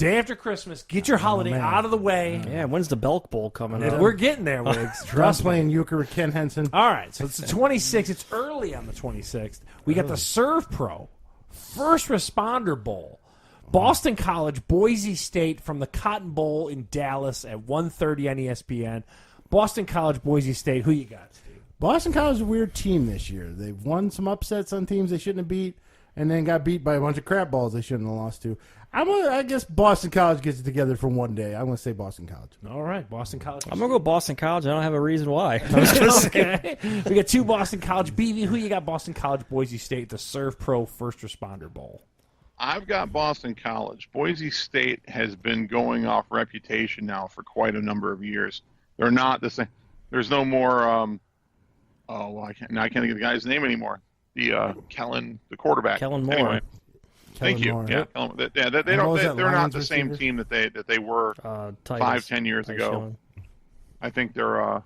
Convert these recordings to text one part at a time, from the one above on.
Day after Christmas. Get your holiday out of the way. Yeah, when's the Belk Bowl coming up? We're getting there, Wiggs. Trust playing euchre with Ken Henson. All right, so it's the 26th. It's early on the 26th. We got the SERVPRO First Responder Bowl. Boston College, Boise State from the Cotton Bowl in Dallas at 1:30 on ESPN. Boston College, Boise State. Who you got, Steve? Boston College is a weird team this year. They've won some upsets on teams they shouldn't have beat, and then got beat by a bunch of crap balls they shouldn't have lost to. I guess Boston College gets it together for one day. I'm going to say Boston College. All right, Boston College. I'm going to go Boston College. I don't have a reason why. Okay. We got two Boston College. BV, who you got? Boston College, Boise State, the SERVPRO First Responder Bowl. I've got Boston College. Boise State has been going off reputation now for quite a number of years. They're not the same. There's no more. I can't think of the guy's name anymore. The Kellen, the quarterback. Kellen Moore. Anyway, thank you. Moore. Yeah, they don't. They're not the same team that they were 5-10 years ago. I think I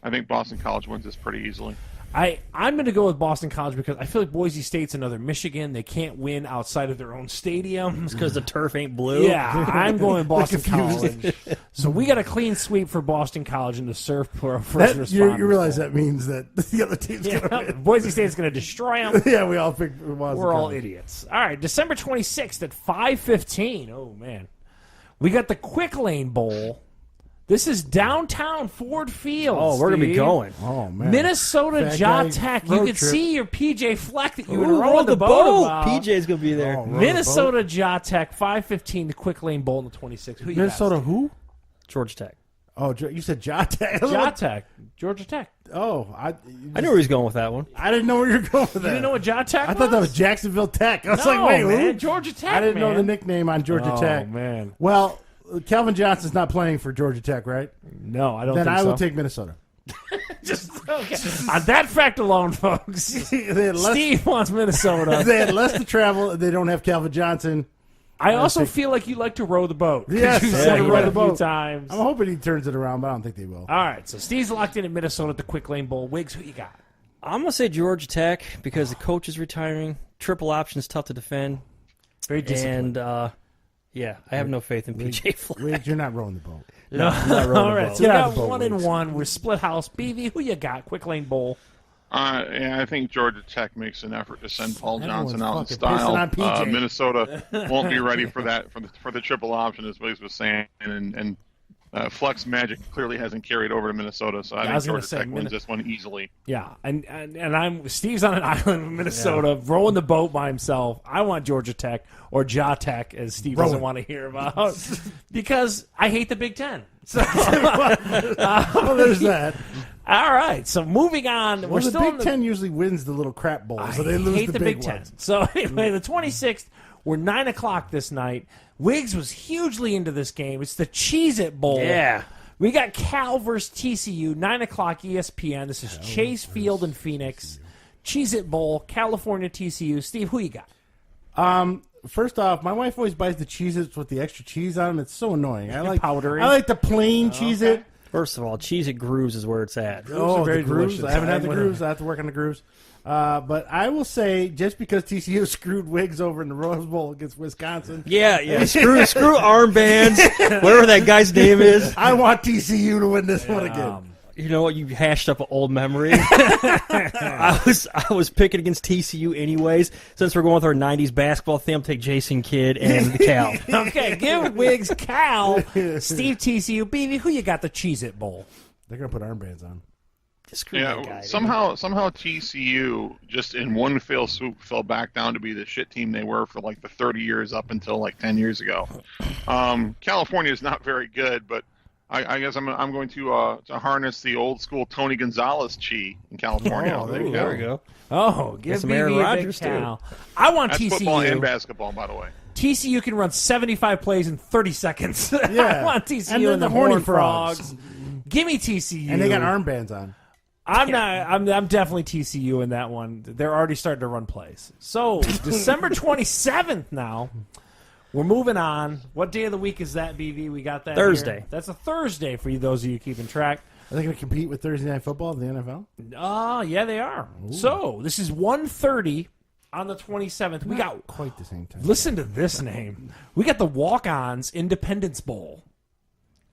think Boston College wins this pretty easily. I'm going to go with Boston College because I feel like Boise State's another Michigan. They can't win outside of their own stadium. It's because the turf ain't blue. Yeah, I'm going Boston College. So we got a clean sweep for Boston College in the SERVPRO First Responder. You realize that means that the other team's going to win. Boise State's going to destroy them. Yeah, we all picked Boston We're all College. idiots. All right, December 26th at 5:15. Oh, man. We got the Quick Lane Bowl. This is downtown Ford Field. Oh, we're going to be going. Oh, man. Minnesota Ja Tech. You road can trip. see your PJ Fleck that you were Ooh, rowing the boat about. PJ's going to be there. Oh, Minnesota Ja Tech, 5:15, the Quick Lane Bowl in the 26th. Who you Minnesota got? who? Georgia Tech. Oh, you said Ja Tech. Ja Tech. Georgia Tech. Oh, I knew where he was going with that one. I didn't know where you were going with that. You didn't know what Ja Tech was? I thought that was Jacksonville Tech. I was No, like, wait, man, who? Georgia Tech, I didn't know man. the nickname on Georgia Tech. Oh, man. Well, Calvin Johnson's not playing for Georgia Tech, right? No, I don't Then think I so. will take Minnesota. Just okay. On that fact alone, folks, They had less, Steve wants Minnesota. they had less to travel. They don't have Calvin Johnson. I also feel like you like to row the boat. 'Cause Yes, you I said like to it row a the few boat. times. I'm hoping he turns it around, but I don't think they will. All right, so Steve's locked in at Minnesota at the Quick Lane Bowl. Wiggs, who you got? I'm going to say Georgia Tech because the coach is retiring. Triple option is tough to defend. Very disciplined. And, yeah, I have no faith in PJ Fleck. Wait, you're not rowing the boat. No. I'm not rowing All the right, boat. so we Get out got of the boat, 1 and Wiggs. 1. We're split house. BV, who you got? Quick Lane Bowl. Yeah, I think Georgia Tech makes an effort to send Paul Everyone's Johnson out in fucking style. pissing on PJ. Minnesota won't be ready for that for the triple option, as Wiggs was saying, and Flex magic clearly hasn't carried over to Minnesota, so I was think gonna Georgia say Tech wins this one easily. Yeah, and I'm Steve's on an island in Minnesota, rowing the boat by himself. I want Georgia Tech or Ja Tech, as Steve doesn't want to hear about, because I hate the Big Ten. So, Well, there's that. all right, so moving on. Well, We're the still Big in the Ten usually wins the little crap bowls, so they I lose hate the big Ten. ones. So anyway, the 26th, we're 9 o'clock this night. Wiggs was hugely into this game. It's the Cheez-It Bowl. Yeah. We got Cal versus TCU, 9 o'clock ESPN. This is Chase Field in Phoenix. Cheez-It Bowl, California, TCU. Steve, who you got? First off, my wife always buys the Cheez-Its with the extra cheese on them. It's so annoying. I like powdery. I like the plain Cheez-It. First of all, Cheez-It Grooves is where it's at. Oh, very the grooves. delicious. I haven't had the I'm with grooves. I have to work on the grooves. But I will say, just because TCU screwed Wiggs over in the Rose Bowl against Wisconsin, Yeah. Screw armbands, whatever that guy's name is. I want TCU to win this one again. You know what? You hashed up an old memory. I was picking against TCU anyways. Since we're going with our '90s basketball theme, I'll take Jason Kidd and Cal. Okay, give Wiggs Cal, Steve TCU. BB, who you got the Cheez-It Bowl? They're gonna put armbands on. Screw that guy. Yeah, somehow TCU just in one fell swoop fell back down to be the shit team they were for like the 30 years up until like 10 years ago. California is not very good, but I guess I'm going to harness the old school Tony Gonzalez chi in California. Oh, there you There we go. Oh, give some BB Aaron a big Rodgers, too. Cal. I want That's TCU. football and basketball, by the way. TCU can run 75 plays in 30 seconds. Yeah. I want TCU And then and the the Horny Horned Frogs. Frogs. Give me TCU. And they got armbands on. I'm not. I'm definitely TCU in that one. They're already starting to run plays. So December 27th now. We're moving on. What day of the week is that, BV? We got that Thursday. here? That's a Thursday for you, those of you keeping track. Are they going to compete with Thursday Night Football in the NFL? Yeah, they are. So this is 1:30 on the 27th, we got, quite the same time. listen to this name. We got the Walk-Ons Independence Bowl.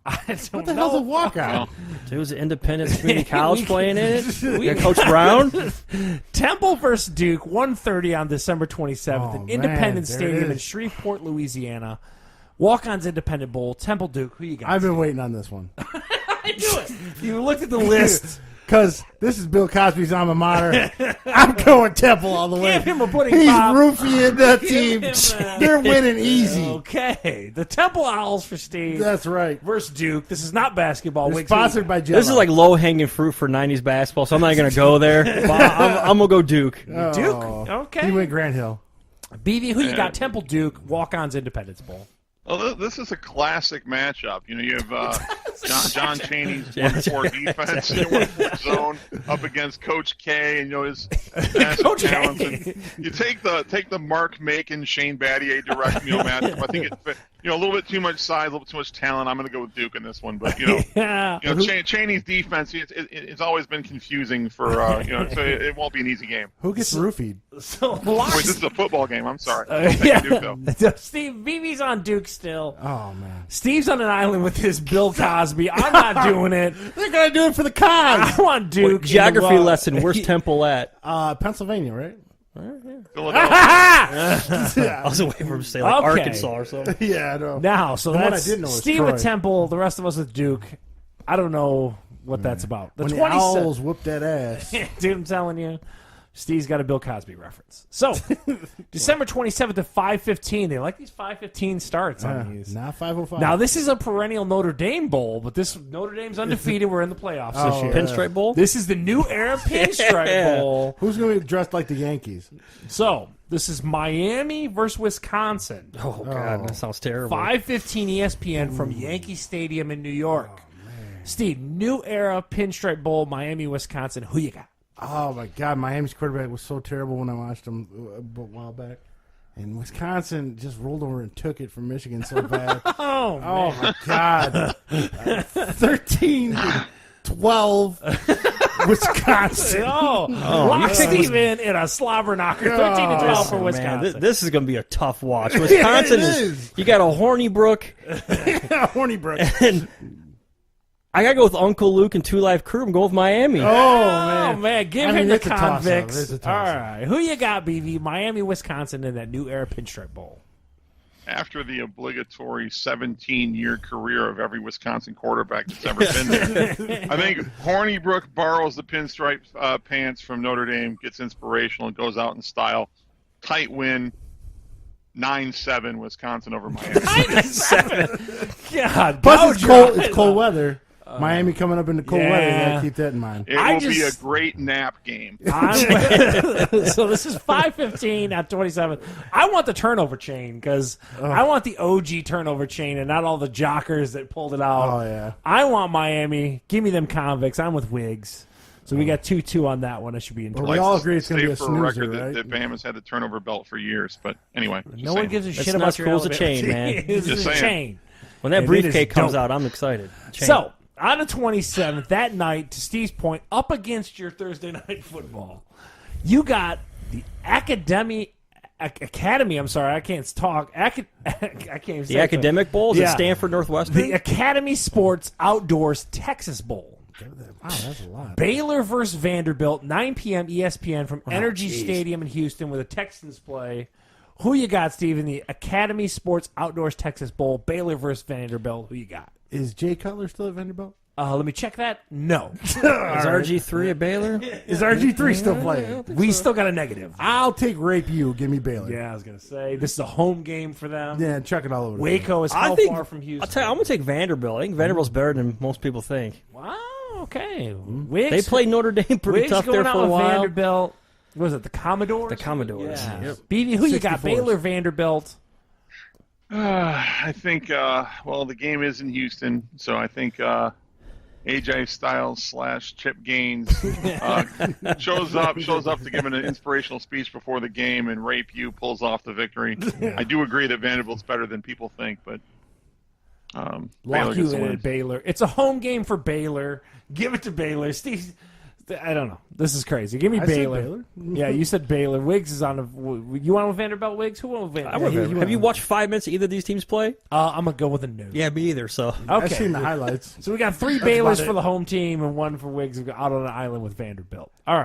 I don't What the know. hell's a walk-on? Dude, was it Independence Community College playing in it? we We got Coach Brown. Temple versus Duke, 1:30 on December 27th Oh, at Independence man, there it Stadium in is. Shreveport, Louisiana. Walk-Ons Independent Bowl, Temple Duke. Who you got? I've been waiting on this one. I knew it. You looked at the list. Because this is Bill Cosby's alma mater. I'm going Temple all the way. Give him a pudding He's pop. roofing the team. him a- They're winning easy. Okay. The Temple Owls for Steve That's right. versus Duke. This is not basketball. They're Wait, sponsored by Jello. This is like low-hanging fruit for 90s basketball, so I'm not going to go there. But I'm going to go Duke. Oh. Duke. Okay. He went Grant Hill. BV, who you got? Temple Duke, Walk-Ons Independence Bowl. Well, this is a classic matchup. You have John Chaney's 1-4 defense in 1-4 zone up against Coach K, and his massive Coach talents. K. And you take the Mark Macon Shane Battier direct matchup. I think it fit. A little bit too much size, a little bit too much talent. I'm going to go with Duke in this one, but Yeah. Chaney's defense it's always been confusing for so it won't be an easy game. Who gets roofied? So, Wait, this is a football game. I'm sorry. yeah. Duke, though. Steve, BV's on Duke still. Oh, man. Steve's on an island with his Bill Cosby. I'm not doing it. They're going to do it for the I cause. want Duke. Geography in the- lesson. Where's Temple at? Pennsylvania, right? Philadelphia. I was waiting for him to say like Okay. Arkansas or something. Yeah, I know. Now, so The one that's I didn't know was Steve Troy. with Temple, the rest of us with Duke. I don't know what that's about. The When the 27th. Owls whoop that ass. Dude, I'm telling you. Steve's got a Bill Cosby reference. So, December 27th at 5:15. They like these 5:15 starts on these. Not 505. Now, this is a perennial Notre Dame bowl, but this Notre Dame's undefeated. We're in the playoffs this Oh, year. Pinstripe Bowl? This is the new Era Pinstripe Bowl. Who's going to be dressed like the Yankees? So, this is Miami versus Wisconsin. Oh, God. That sounds terrible. 5:15 ESPN from Yankee Stadium in New York. Steve, new Era Pinstripe Bowl, Miami, Wisconsin. Who you got? Oh, my God. Miami's quarterback was so terrible when I watched him a while back. And Wisconsin just rolled over and took it from Michigan so bad. Oh, Oh, my God. 13-12 Wisconsin. Lock Steve in a slobber knocker. 13-12 for Man, Wisconsin. this is going to be a tough watch. Wisconsin It is. is. You got a Hornibrook, Hornibrook. and I got to go with Uncle Luke and Two Live Crew. I'm going with Miami. Oh, man. Give I mean, him the it's a toss-up. convicts. It's a All toss-up. right. Who you got, BV? Miami, Wisconsin in that new Era Pinstripe Bowl. After the obligatory 17-year career of every Wisconsin quarterback that's ever been there, I think Hornibrook borrows the pinstripe pants from Notre Dame, gets inspirational, and goes out in style. Tight win, 9-7 Wisconsin over Miami. God, Plus, it's Dow cold, it's cold weather. Miami coming up into cold weather. You yeah. got to keep that in mind. It I will be a just- great nap game. So this is 5:15 at 27. I want the turnover chain because I want the OG turnover chain and not all the jockers that pulled it out. Oh, yeah. I want Miami. Give me them convicts. I'm with Wiggs. So we got 2-2 on that one. I should be in. Well, trouble. we all agree it's going to be a Say for snoozer, record right? that Bama's had the turnover belt for years. But anyway, just No one saying. gives a That's shit not about as your cool as a Alabama chain, team. man. It's Just a saying. chain. When that And it briefcase is comes dope. out, I'm excited. Chain. So, on the 27th, that night, to Steve's point, up against your Thursday night football, you got the Academy. I'm sorry, I can't talk. I can't even say the it. Academic Bowl is Yeah. at Stanford Northwestern. The Academy Sports Outdoors Texas Bowl. Wow, that's a lot. Baylor versus Vanderbilt, 9 p.m. ESPN from Energy geez. Stadium in Houston, where the Texans play. Who you got, Steve, in the Academy Sports Outdoors Texas Bowl? Baylor versus Vanderbilt. Who you got? Is Jay Cutler still at Vanderbilt? Let me check that. No. Is RG3 at Baylor? Is RG3 still playing? We still got a negative. I'll take Rape You. Give me Baylor. Yeah, I was going to say. This is a home game for them. Yeah, chuck it all over. the Waco is how far from Houston? I'll tell you, I'm going to take Vanderbilt. I think Vanderbilt's better than most people think. Wow, okay. Wiggs, They played Notre Dame pretty Wiggs tough going there out for a with while. Vanderbilt. What was it, the Commodores? The Commodores. Yeah. Yep. BB, who you got? 64s. Baylor, Vanderbilt. I think, the game is in Houston, so I think AJ Styles / Chip Gaines shows up to give an inspirational speech before the game, and Rape You pulls off the victory. I do agree that Vanderbilt's better than people think, but Baylor Lock you gets the in win. at Baylor. It's a home game for Baylor. Give it to Baylor. Steve I don't know. This is crazy. Give me I said Baylor. Baylor. Yeah, you said Baylor. Wiggs is on a. You want with Vanderbilt? Wiggs? Who went with Vanderbilt? Have you watched 5 minutes of either of these teams play? I'm gonna go with a no. Yeah, me either. So I've Okay. seen the highlights. So we got 3 That's Baylors about for it. the home team and 1 for Wiggs out on an island with Vanderbilt. All right.